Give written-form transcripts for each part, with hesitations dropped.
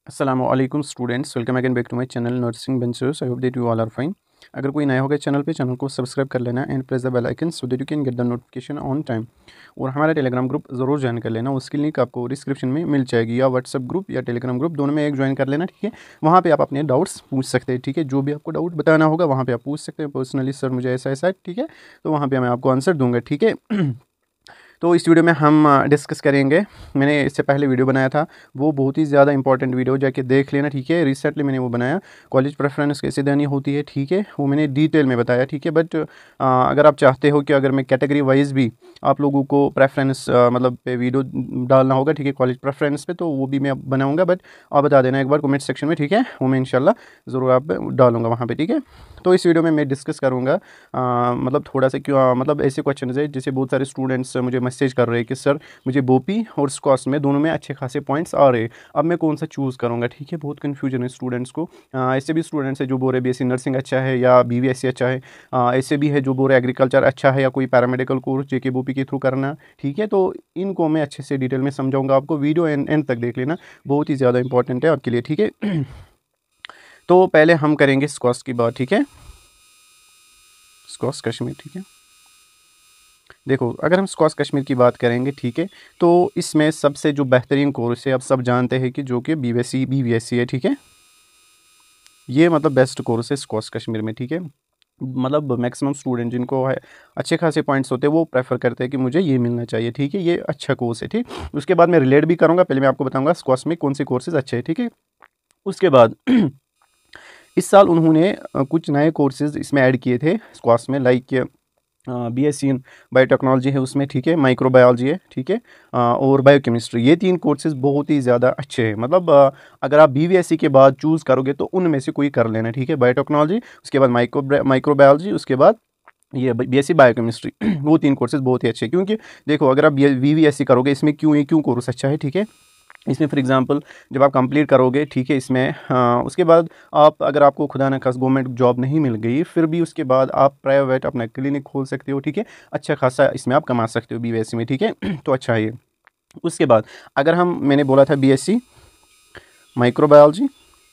Assalamualaikum students, welcome again back to my channel Nursing Ventures. I hope that you all are fine. अगर कोई नया होगा channel को subscribe कर लेना and press the bell icon so that you can get the notification on time. और हमारा Telegram group ज़रूर ज्वाइन कर लेना, उसकी लिंक आपको डिस्क्रिप्शन में मिल जाएगी, या व्हाट्सअप ग्रुप या टेलीग्राम ग्रुप दोनों में एक ज्वाइन कर लेना, ठीक है। वहाँ पे आप अपने डाउट्स पूछ सकते हैं, ठीक है। जो भी आपको डाउट बताना होगा वहाँ पे आप पूछ सकते हैं पर्सनली, सर मुझे ऐसा ऐसा है, ठीक है। तो वहाँ पे मैं आपको आंसर दूंगा, ठीक है। तो इस वीडियो में हम डिस्कस करेंगे, मैंने इससे पहले वीडियो बनाया था, वो बहुत ही ज़्यादा इंपॉर्टेंट वीडियो, जाके देख लेना, ठीक है। रिसेंटली मैंने वो बनाया, कॉलेज प्रेफरेंस कैसे देनी होती है, ठीक है। वो मैंने डिटेल में बताया, ठीक है। बट अगर आप चाहते हो कि अगर मैं कैटेगरी वाइज भी आप लोगों को प्रेफरेंस मतलब पे वीडियो डालना होगा, ठीक है, कॉलेज प्रेफरेंस पे, तो वो भी मैं बनाऊँगा। बट आप बता देना एक बार कमेंट सेक्शन में, ठीक है। वो मैं इंशाल्लाह ज़रूर आप डालूँगा वहाँ पर, ठीक है। तो इस वीडियो में मैं डिस्कस करूँगा मतलब थोड़ा सा क्यों मतलब ऐसे क्वेश्चन है जैसे बहुत सारे स्टूडेंट्स मुझे मैसेज कर रहे हैं कि सर मुझे बोपी और स्कॉस में दोनों में अच्छे खासे पॉइंट्स आ रहे हैं, अब मैं कौन सा चूज़ करूँगा, ठीक है। बहुत कन्फ्यूजन है स्टूडेंट्स को। ऐसे भी स्टूडेंट्स है जो बोल रहे बीएससी नर्सिंग अच्छा है या बीवीएससी अच्छा है, ऐसे भी है जो बोल रहे एग्रीकल्चर अच्छा है या कोई पैरामेडिकल कोर्स जेके बोपी के थ्रू करना, ठीक है। तो इनको मैं अच्छे से डिटेल में समझाऊंगा आपको, वीडियो एंड तक देख लेना, बहुत ही ज़्यादा इंपॉर्टेंट है आपके लिए, ठीक है। तो पहले हम करेंगे स्कॉस की बात, ठीक है, स्कॉस कश्मीर, ठीक है। देखो अगर हम स्कॉस कश्मीर की बात करेंगे, ठीक है, तो इसमें सबसे जो बेहतरीन कोर्स है आप सब जानते हैं कि जो कि बीवीएससी है, ठीक है। ये मतलब बेस्ट कोर्स है स्कॉस कश्मीर में, ठीक है। मतलब मैक्सिमम स्टूडेंट जिनको अच्छे खासे पॉइंट्स होते हैं वो प्रेफर करते हैं कि मुझे ये मिलना चाहिए, ठीक है। ये अच्छा कोर्स है, ठीक। उसके बाद मैं रिलेट भी करूँगा, पहले मैं आपको बताऊँगा स्कॉस में कौन से कोर्सेज अच्छे हैं, ठीक है। उसके बाद इस साल उन्होंने कुछ नए कोर्सेज इसमें ऐड किए थे स्क्वास में, लाइक बीएससी इन बायोटेक्नोलॉजी है उसमें, ठीक है, माइक्रोबायोलॉजी है, ठीक है, और बायोकेमिस्ट्री। ये तीन कोर्सेज बहुत ही ज़्यादा अच्छे हैं। मतलब अगर आप बीवीएससी के बाद चूज़ करोगे तो उनमें से कोई कर लेना, ठीक है। बायोटेक्नोलॉजी, उसके बाद माइक्रोबायोलॉजी, उसके बाद ये बीएससी बायोकेमिस्ट्री वो तीन कोर्सेज बहुत ही अच्छे हैं। क्योंकि देखो अगर आप बीवीएससी करोगे इसमें क्यों कोर्स अच्छा है, ठीक है। इसमें फॉर एग्जांपल जब आप कंप्लीट करोगे, ठीक है, इसमें उसके बाद आप अगर आपको खुदा न खास गवर्नमेंट जॉब नहीं मिल गई, फिर भी उसके बाद आप प्राइवेट अपना क्लिनिक खोल सकते हो, ठीक है। अच्छा खासा इसमें आप कमा सकते हो बीवीएससी में, ठीक है। तो अच्छा है ये। उसके बाद अगर मैंने बोला था बीएससी माइक्रोबायोलॉजी,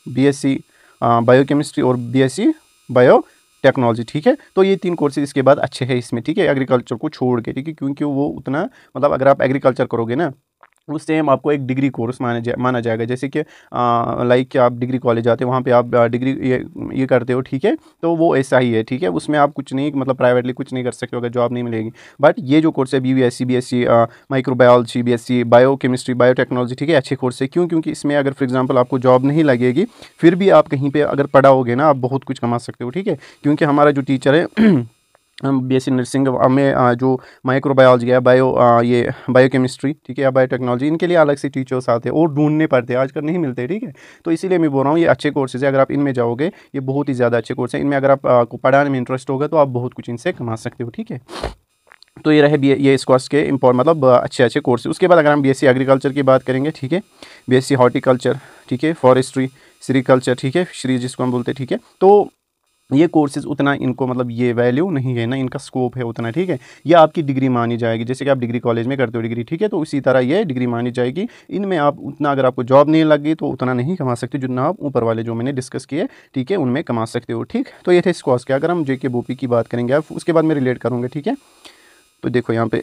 बीएससी बायोकेमिस्ट्री और बीएससी बायो टेक्नोलॉजी, ठीक है। तो ये तीन कोर्सेज इसके बाद अच्छे हैं इसमें, ठीक है, एग्रीकल्चर को छोड़ के, ठीक है। क्योंकि वो उतना मतलब अगर आप एग्रीकल्चर करोगे ना उस टाइम आपको एक डिग्री कोर्स माना जाएगा, जैसे कि लाइक कि आप डिग्री कॉलेज जाते हो वहाँ पे आप डिग्री ये करते हो, ठीक है। तो वो ऐसा ही है, ठीक है। उसमें आप कुछ नहीं मतलब प्राइवेटली कुछ नहीं कर सकते अगर जॉब नहीं मिलेगी। बट ये जो कोर्स है BSc microbiology, BSc biochemistry, biotechnology, ठीक है, अच्छे कोर्स है। क्योंकि इसमें अगर फॉर एग्जाम्पल आपको जॉब नहीं लगेगी फिर भी आप कहीं पर अगर पढ़ाओगे ना आप बहुत कुछ कमा सकते हो, ठीक है। क्योंकि हमारा जो टीचर है बीएससी नर्सिंग में जो माइक्रोबायोलॉजी है ये बायोकेमिस्ट्री, ठीक है, या बायोटेक्नोलॉजी, इनके लिए अलग से टीचर्स आते हैं और ढूंढने पड़ते हैं, आजकल नहीं मिलते, ठीक है। तो इसीलिए मैं बोल रहा हूँ ये अच्छे कोर्सेज है, अगर आप इनमें जाओगे ये बहुत ही ज़्यादा अच्छे कोर्स हैं। इनमें अगर आपको पढ़ाने में इंटरेस्ट होगा तो आप बहुत कुछ इनसे कमा सकते हो, ठीक है। तो ये रहे ये इस कोर्स के मतलब अच्छे कोर्स। उसके बाद अगर हम बीएससी एग्रीकल्चर की बात करेंगे, ठीक है, बीएससी हॉर्टिकल्चर, ठीक है, फॉरेस्ट्री, सेरिकल्चर, ठीक है, फिशरीज जिसको हम बोलते हैं, ठीक है। तो ये कोर्सेज उतना इनको मतलब ये वैल्यू नहीं है ना, इनका स्कोप है उतना, ठीक है। ये आपकी डिग्री मानी जाएगी, जैसे कि आप डिग्री कॉलेज में करते हो डिग्री, ठीक है, तो उसी तरह ये डिग्री मानी जाएगी। इनमें आप उतना अगर आपको जॉब नहीं लग गई तो उतना नहीं कमा सकते जितना आप ऊपर वाले जो मैंने डिस्कस किए, ठीक है, उनमें कमा सकते हो, ठीक। तो ये थे स्कॉस के। अगर हम जेके बोपी की बात करेंगे आप उसके बाद मैं रिलेट करूँगा, ठीक है। तो देखो यहाँ पे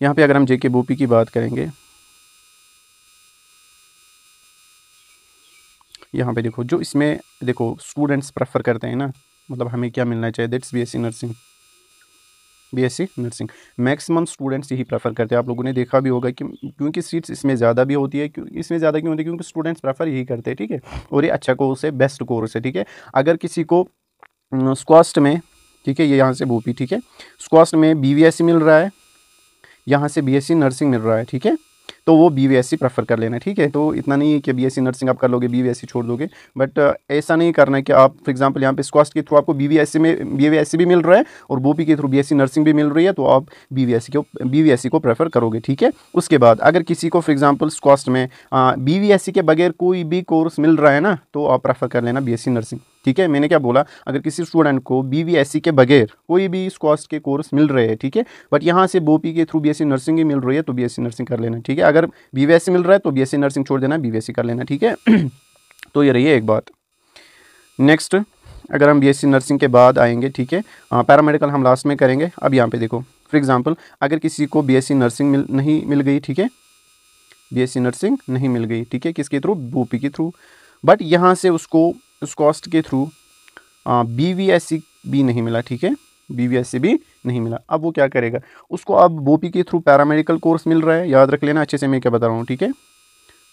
यहाँ पे अगर हम जेके बोपी की बात करेंगे, यहाँ पे देखो जो इसमें देखो स्टूडेंट्स प्रेफर करते हैं ना, मतलब हमें क्या मिलना चाहिए, that's BSc nursing. BSc nursing maximum students यही प्रेफर करते हैं, आप लोगों ने देखा भी होगा कि क्योंकि सीट्स इसमें ज़्यादा भी होती है। इसमें ज़्यादा क्यों होती है, क्योंकि स्टूडेंट्स प्रेफर यही करते हैं, ठीक है। और ये अच्छा कोर्स है, बेस्ट कोर्स है, ठीक है। अगर किसी को स्क्वास्ट में, ठीक है, ये यहाँ से बोपी, ठीक है, स्क्वास्ट में बीवीएससी मिल रहा है, यहाँ से बीएससी नर्सिंग मिल रहा है, ठीक है, तो वो बीवीएससी प्रेफर कर लेना, ठीक है। तो इतना नहीं है कि बीएससी नर्सिंग आप कर लोगे बीवीएससी छोड़ दोगे, बट ऐसा नहीं करना है कि आप फॉर एग्जांपल यहाँ पे स्क्वास्ट के थ्रू आपको बीवीएससी भी मिल रहा है और बोपी के थ्रू बीएससी नर्सिंग भी मिल रही है, तो आप बीवीएससी को प्रेफर करोगे, ठीक है। उसके बाद अगर किसी को फॉर एग्जाम्पल स्क्वास्ट में बीवीएससी के बगैर कोई भी कोर्स मिल रहा है ना तो आप प्रेफर कर लेना बीएससी नर्सिंग, ठीक है। मैंने क्या बोला, अगर किसी स्टूडेंट को BVSC के बगैर कोई भी इस कॉस्ट के कोर्स मिल रहे हैं, ठीक है, बट यहाँ से BOP के थ्रू BSc नर्सिंग ही मिल रही है तो BSc नर्सिंग कर लेना, ठीक है। अगर BVSC मिल रहा है तो BSc नर्सिंग छोड़ देना, BVSc कर लेना, ठीक है। तो ये रही है एक बात। नेक्स्ट, अगर हम BSc नर्सिंग के बाद आएंगे, ठीक है, पैरामेडिकल हम लास्ट में करेंगे। अब यहाँ पे देखो, फॉर एग्जांपल अगर किसी को BSc नर्सिंग नहीं मिल गई, ठीक है, BSc नर्सिंग नहीं मिल गई, ठीक है, किसके थ्रू, BOP के थ्रू, बट यहाँ से उसको उस कॉस्ट के थ्रू BVSc भी नहीं मिला, ठीक है, BVSc भी नहीं मिला। अब वो क्या करेगा, उसको अब BOP के थ्रू पैरामेडिकल कोर्स मिल रहा है, याद रख लेना अच्छे से मैं क्या बता रहा हूँ, ठीक है।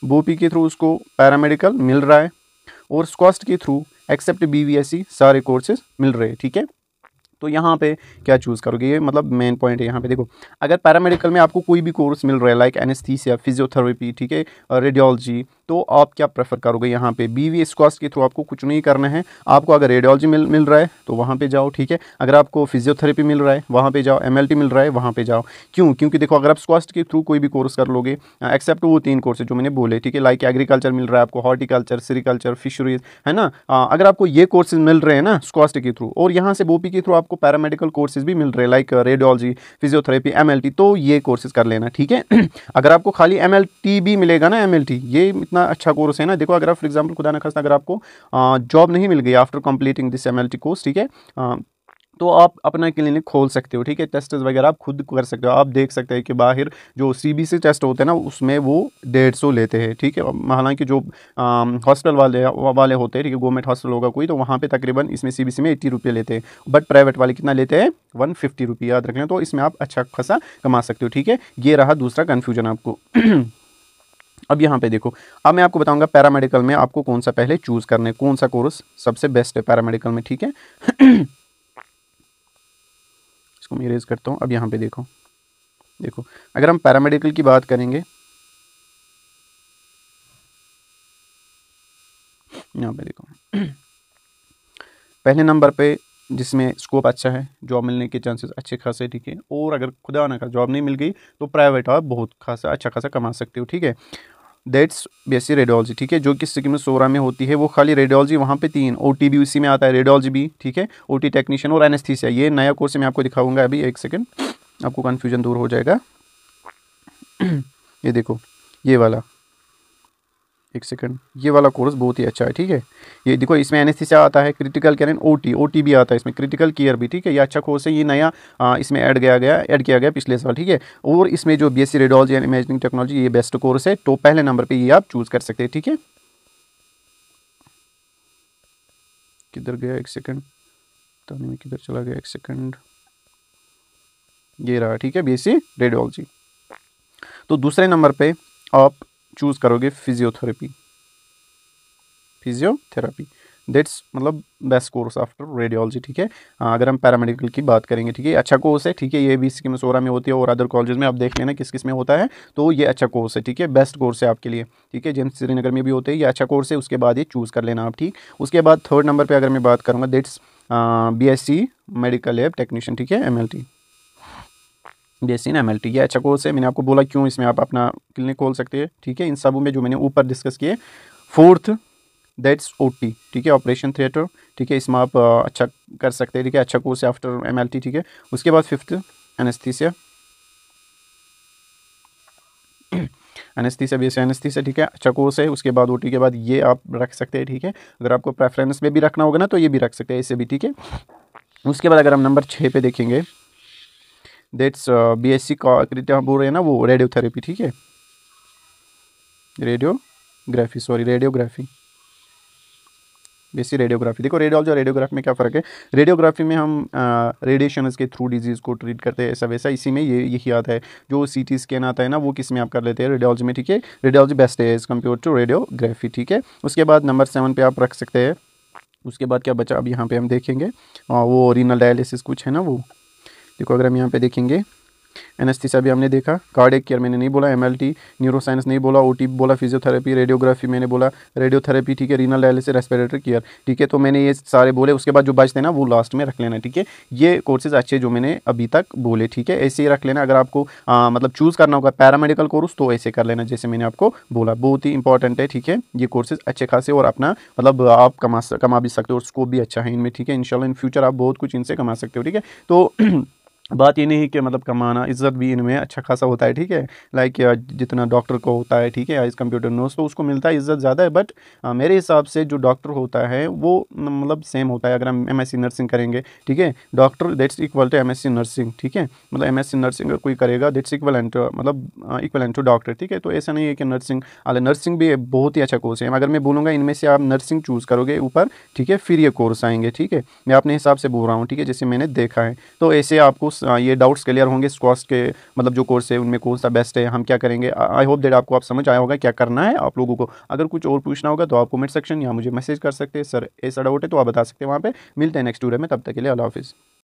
BOP के थ्रू उसको पैरामेडिकल मिल रहा है और कॉस्ट के थ्रू एक्सेप्ट BVSc सारे कोर्सेज मिल रहे हैं, ठीक है। तो यहाँ पे क्या चूज़ करोगे, ये मतलब मेन पॉइंट है। यहाँ पे देखो, अगर पैरामेडिकल में आपको कोई भी कोर्स मिल रहा है लाइक एनेस्थीसिया, फिजियोथेरेपी, ठीक है, रेडियोलॉजी, तो आप क्या प्रेफर करोगे, यहाँ पे BVS कॉस्ट के थ्रू आपको कुछ नहीं करना है। आपको अगर रेडियोलॉजी मिल रहा है तो वहाँ पे जाओ, ठीक है। अगर आपको फिजियोथेरेपी मिल रहा है वहाँ पे जाओ, MLT मिल रहा है वहाँ पे जाओ। क्यों, क्योंकि देखो अगर आप कॉस्ट के थ्रू कोई भी कोर्स कर लोगे, एक्सेप्ट वो 3 कोर्स जो मैंने बोले, ठीक है, लाइक एग्रीकल्चर मिल रहा है आपको, हॉर्टिकल्चर, सेरिकल्चर, फिशरीज, है ना, अगर आपको ये कोर्सेज मिल रहे हैं ना कॉस्ट के थ्रू, और यहाँ से BOP के थ्रू आपको पैरामेडिकल कोर्सेज भी मिल रहे हैं लाइक रेडियोलॉजी, फिजियोथेरेपी, MLT, तो ये कोर्सेज कर लेना, ठीक है। अगर आपको खाली MLT भी मिलेगा ना, MLT ये इतना अच्छा कोर्स है ना। देखो अगर आप फॉर एग्जांपल खुदा न खास्ता अगर आपको जॉब नहीं मिल गई after completing this MLT course, ठीक है, तो आप अपना क्लिनिक खोल सकते हो, ठीक है। टेस्ट वगैरह आप खुद कर सकते हो। आप देख सकते हैं कि बाहर जो CBC टेस्ट होते हैं ना उसमें वो 150 लेते हैं, ठीक है। हालांकि जो हॉस्पिटल वाले होते हैं, ठीक है, गवर्नमेंट हॉस्पिटल होगा कोई, तो वहाँ पे तकरीबन इसमें CBC में 80 रुपये लेते हैं, बट प्राइवेट वाले कितना लेते हैं, 150 रुपये, याद रख लें। तो इसमें आप अच्छा खासा कमा सकते हो, ठीक है। ये रहा दूसरा कन्फ्यूजन आपको। अब यहाँ पे देखो, अब मैं आपको बताऊंगा पैरामेडिकल में आपको कौन सा पहले चूज़ करना है, कौन सा कोर्स सबसे बेस्ट है पैरामेडिकल में, ठीक है। इसको मैं इरेज करता हूँ। अब यहाँ पे देखो, देखो अगर हम पैरामेडिकल की बात करेंगे, यहाँ पे देखो पहले नंबर पे जिसमें स्कोप अच्छा है, जॉब मिलने के चांसेस अच्छे खासे, ठीक है। और अगर खुदा ना कर जॉब नहीं मिल गई तो प्राइवेट आप बहुत खासा अच्छा खासा कमा सकते हो, ठीक है। दैट्स BSc रेडियोलॉजी, ठीक है, जो कि सिक्किम में 16 में होती है। वो खाली रेडियोलॉजी, वहाँ पे 3 OT भी उसी में आता है, रेडियोलॉजी भी, ठीक है, OT टेक्नीशियन और एनेस्थीसिया। ये नया कोर्स मैं आपको दिखाऊंगा अभी, एक सेकंड, आपको कन्फ्यूजन दूर हो जाएगा। ये देखो ये वाला, एक सेकंड, ये वाला कोर्स बहुत ही अच्छा है, ठीक है। ये देखो इसमें एनेस्थीसिया आता है, क्रिटिकल केयर एंड OT भी आता है इसमें, क्रिटिकल केयर भी, ठीक है। ये अच्छा कोर्स है, ये नया इसमें ऐड किया गया पिछले साल, ठीक है। और इसमें जो BSc radiology and imaging technology, ये बेस्ट कोर्स है, तो पहले नंबर पर ये आप चूज़ कर सकते हैं, ठीक है। किधर गया, एक सेकंड, पता नहीं किधर चला गया, एक सेकंड, ये रहा, ठीक है, BSc रेडियोलॉजी। तो दूसरे नंबर पे आप चूज़ करोगे फिजियोथेरेपी, दैट्स मतलब बेस्ट कोर्स आफ्टर रेडियोलॉजी, ठीक है। अगर हम पैरामेडिकल की बात करेंगे, ठीक है, अच्छा कोर्स है, ठीक है। ये भी सिक्किम सोरा में होती है और अदर कॉलेजेस में आप देख लेना किस किस में होता है, तो ये अच्छा कोर्स है, ठीक है, बेस्ट कोर्स है आपके लिए, ठीक है। जेम्स श्रीनगर में भी होते हैं, ये अच्छा कोर्स है, उसके बाद ये चूज़ कर लेना आप, ठीक। उसके बाद थर्ड नंबर पर अगर मैं बात करूँगा, that's BSc medical lab technician, ठीक है, MLT, BSc ना MLT, ये अच्छा कोर्स है। मैंने आपको बोला क्यों, इसमें आप अपना क्लिनिक खोल सकते हैं, ठीक है, इन सबों में जो मैंने ऊपर डिस्कस किए। फोर्थ दैट्स OT, ठीक है, ऑपरेशन थिएटर, ठीक है, इसमें आप अच्छा कर सकते हैं, ठीक है, अच्छा कोर्स है आफ्टर MLT, ठीक है। उसके बाद फिफ्थ एनेस्थीसिया, BSc एनेस्थीसिया, ठीक है, अच्छा कोर्स है। उसके बाद OT के बाद ये आप रख सकते हैं, ठीक है। अगर आपको प्रेफरेंस में भी रखना होगा ना तो ये भी रख सकते हैं, इससे भी, ठीक है। उसके बाद अगर हम नंबर 6 पे देखेंगे, दैट्स BSc का बोल रहे हैं ना वो रेडियोथेरेपी, ठीक है, रेडियोग्राफी, BSc रेडियोग्राफी। देखो रेडियोलॉजी और रेडियोग्राफी में क्या फ़र्क है, रेडियोग्राफी में हम रेडिएशन के थ्रू डिजीज़ को ट्रीट करते हैं, ऐसा वैसा, इसी में यही आता है। जो CT स्कैन आता है ना वो किस में आप कर लेते हैं, रेडियोलॉजी में, ठीक है। रेडियोलॉजी बेस्ट है एज़ कम्पेयर टू रेडियोग्राफी, ठीक है। उसके बाद नंबर 7 पे आप रख सकते हैं। उसके बाद क्या बचा, अब यहाँ पे हम देखेंगे वो रीनल डायलिसिस कुछ है ना वो, देखो अगर हम यहाँ पे देखेंगे एनेस्थीसिया भी हमने देखा, कार्डियक केयर मैंने नहीं बोला, एमएलटी, न्यूरोसाइंस नहीं बोला, ओटी बोला, फिजियोथेरेपी, रेडियोग्राफी मैंने बोला, रेडियोथेरेपी, ठीक है, रीनल डायलिसिस, रेस्पिरेटरी केयर, ठीक है। तो मैंने ये सारे बोले, उसके बाद जो बचते हैं ना वो लास्ट में रख लेना, ठीक है। ये कोर्सेज अच्छे जो मैंने अभी तक बोले, ठीक है, ऐसे ही रख लेना। अगर आपको मतलब चूज़ करना होगा पैरामेडिकल कोर्स तो ऐसे कर लेना जैसे मैंने आपको बोला, बहुत ही इंपॉर्टेंट है, ठीक है। ये कोर्सेज अच्छे खासे और अपना मतलब आप कमा भी सकते हो और स्कोप भी अच्छा है इनमें, ठीक है। इंशाल्लाह इन फ्यूचर आप बहुत कुछ इनसे कमा सकते हो, ठीक है। तो बात ये नहीं कि मतलब कमाना, इज़्ज़त भी इनमें अच्छा खासा होता है, ठीक है। लाइक जितना डॉक्टर को होता है, ठीक है, एज कंप्यूटर नर्स तो उसको मिलता है इज़्ज़त ज़्यादा है, बट मेरे हिसाब से जो डॉक्टर होता है वो मतलब सेम होता है। अगर हम एमएससी नर्सिंग करेंगे, ठीक है, doctor that's equal to MSc nursing, ठीक है। मतलब एमएससी नर्सिंग अगर कोई करेगा दैट्स इक्वलेंट मतलब इक्वलेंट टू डॉक्टर, ठीक है। तो ऐसा नहीं है कि नर्सिंग भी बहुत ही अच्छा कोर्स है। अगर मैं बोलूँगा इनमें से आप नर्सिंग चूज़ करोगे ऊपर, ठीक है, फिर ये कोर्स आएंगे, ठीक है। मैं अपने हिसाब से बोल रहा हूँ, ठीक है, जैसे मैंने देखा है। तो ऐसे आपको ये डाउट्स क्लियर होंगे स्क्वाश के मतलब जो कोर्स है उनमें कौन सा बेस्ट है, हम क्या करेंगे। आई होप दैट आपको आप समझ आया होगा क्या करना है आप लोगों को। अगर कुछ और पूछना होगा तो आप कमेंट सेक्शन या मुझे मैसेज कर सकते हैं, सर ऐसा डाउट है तो आप बता सकते हैं वहाँ पे। मिलते हैं नेक्स्ट वीडियो में, तब तक के लिए अल्लाह हाफिज़।